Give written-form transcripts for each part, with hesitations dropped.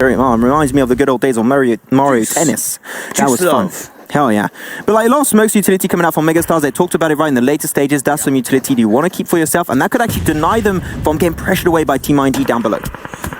Very well. It reminds me of the good old days of Mario Tennis. That was fun. Hell yeah. But like a lot of smokes utility coming out from Megastars, they talked about it right in the later stages. That's some utility you want to keep for yourself, and that could actually deny them from getting pressured away by Team IND down below.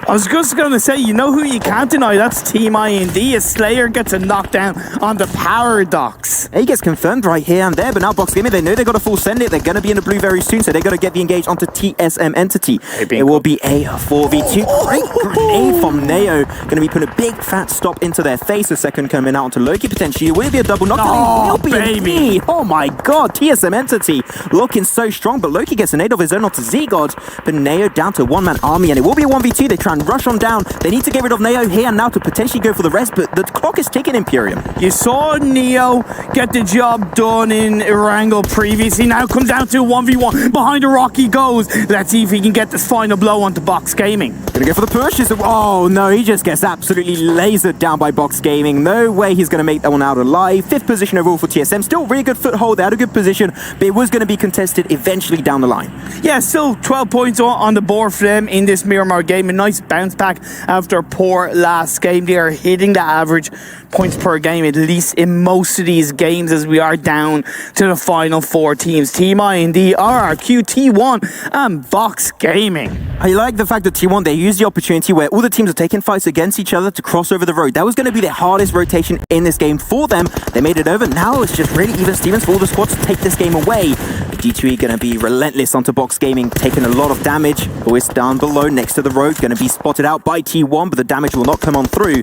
I was just going to say, you know who you can't deny? That's Team IND. A Slayer gets a knockdown on the power docks. He gets confirmed right here and there, but now Box Gaming, they know they got to full send it. They're going to be in the blue very soon, so they got to get the engage onto TSM Entity. It will be a 4v2. Great grenade from Neo. Going to be putting a big fat stop into their face. A second coming out onto Loki potentially. Will it be a double knockdown? Oh, baby. Oh my god, TSM Entity looking so strong, but Loki gets an aid of his own onto Z-God, but Neo down to one-man army, and it will be a 1v2. They try and rush on down. They need to get rid of Neo here and now to potentially go for the rest, but the clock is ticking, Imperium. You saw Neo get the job done in Erangel previously. Now comes down to 1v1. Behind the rock he goes. Let's see if he can get this final blow onto Box Gaming. Gonna go for the push. Oh no, he just gets absolutely lasered down by Box Gaming. No way he's gonna make that one out alive. 5th position overall for TSM. Still really good foothold. They had a good position, but it was gonna be contested eventually down the line. Yeah, still 12 points on the board for them in this Miramar game. A nice bounce back after a poor last game. They are hitting the average points per game, at least in most of these games, as we are down to the final 4 teams. Team IND, RRQ, T1, and Box Gaming. I like the fact that T1, they used the opportunity where all the teams are taking fights against each other to cross over the road. That was going to be the hardest rotation in this game for them. They made it over. Now it's just really even Stevens for all the squads to take this game away. D2E going to be relentless onto Box Gaming, taking a lot of damage. Always down below next to the road, going to be spotted out by T1, but the damage will not come on through.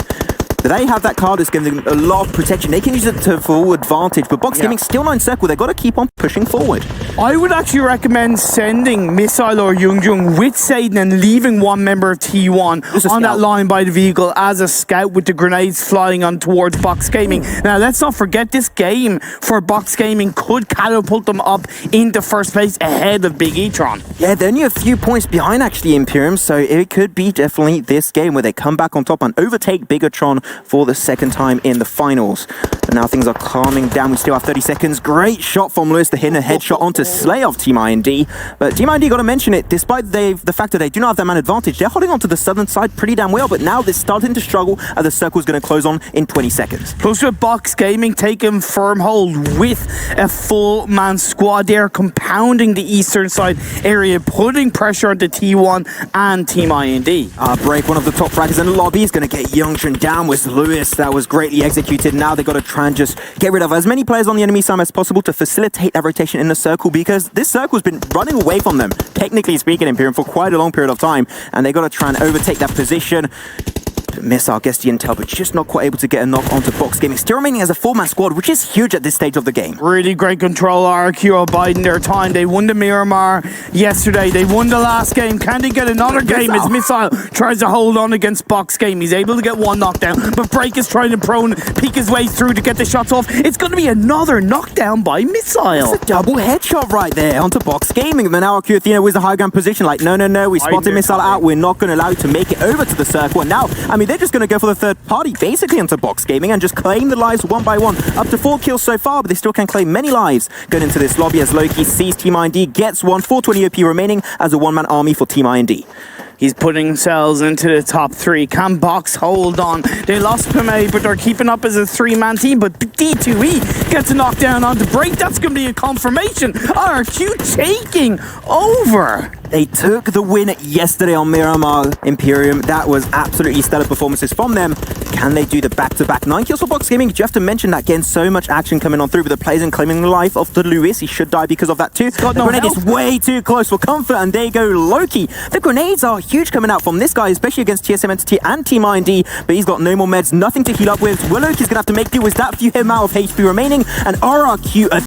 They have that card that's giving them a lot of protection. They can use it to full advantage, but Box Gaming still not in circle. They've got to keep on pushing forward. I would actually recommend sending Missile or Youngjung with Satan and leaving one member of T1 on that line by the vehicle as a scout with the grenades flying on towards Box Gaming. Now, let's not forget this game for Box Gaming could catapult them up into first place ahead of Big E-Tron. Yeah, they're only a few points behind actually Imperium, so it could be definitely this game where they come back on top and overtake Bigatron for the second time in the finals. But now things are calming down. We still have 30 seconds. Great shot from Lewis to hit a headshot onto Slay of Team IND. But Team IND, got to mention it, despite the fact that they do not have that man advantage, they're holding on to the southern side pretty damn well, but now they're starting to struggle and the circle is going to close on in 20 seconds. Plus with Box Gaming taking firm hold with a full man squad, they're compounding the eastern side area, putting pressure onto T1 and Team IND. Break, one of the top fraggers in the lobby, is going to get Youngchun down with Lewis. That was greatly executed. Now they've got to try and just get rid of as many players on the enemy side as possible to facilitate that rotation in the circle, because this circle has been running away from them, technically speaking, Imperium, for quite a long period of time, and they've got to try and overtake that position. Missile gets the intel, but just not quite able to get a knock onto Box Gaming. Still remaining as a 4-man squad, which is huge at this stage of the game. Really great control. RQ are biding their time. They won the Miramar yesterday. They won the last game. Can they get another game as Missile tries to hold on against Box Game? He's able to get one knockdown, but Break is trying to prone, peek his way through to get the shots off. It's going to be another knockdown by Missile. It's a double headshot right there onto Box Gaming. And then RQ Athena with the high ground position. Like, no, we spotted Missile out. We're not going to allow you to make it over to the circle. And now, I mean, they're just going to go for the third party, basically onto Box Gaming, and just claim the lives one by one. Up to 4 kills so far, but they still can claim many lives going into this lobby as Loki sees Team IND, gets one, 420 OP remaining as a 1-man army for Team IND. He's putting themselves into the top 3. Can Box hold on? They lost Pmwl, but they're keeping up as a 3-man team. But D2E gets a knockdown on the Break. That's going to be a confirmation. RQ taking over. They took the win yesterday on Miramar, Imperium. That was absolutely stellar performances from them. Can they do the back-to-back 9 kills for Box Gaming? Do you have to mention that? Getting so much action coming on through with the players and claiming the life of the Lewis. He should die because of that too. The grenade is way too close for comfort, and there you go, Loki. The grenades are huge coming out from this guy, especially against TSM Entity and Team IND, but he's got no more meds, nothing to heal up with. Loki's going to have to make do with that few amount of HP remaining, and RRQ...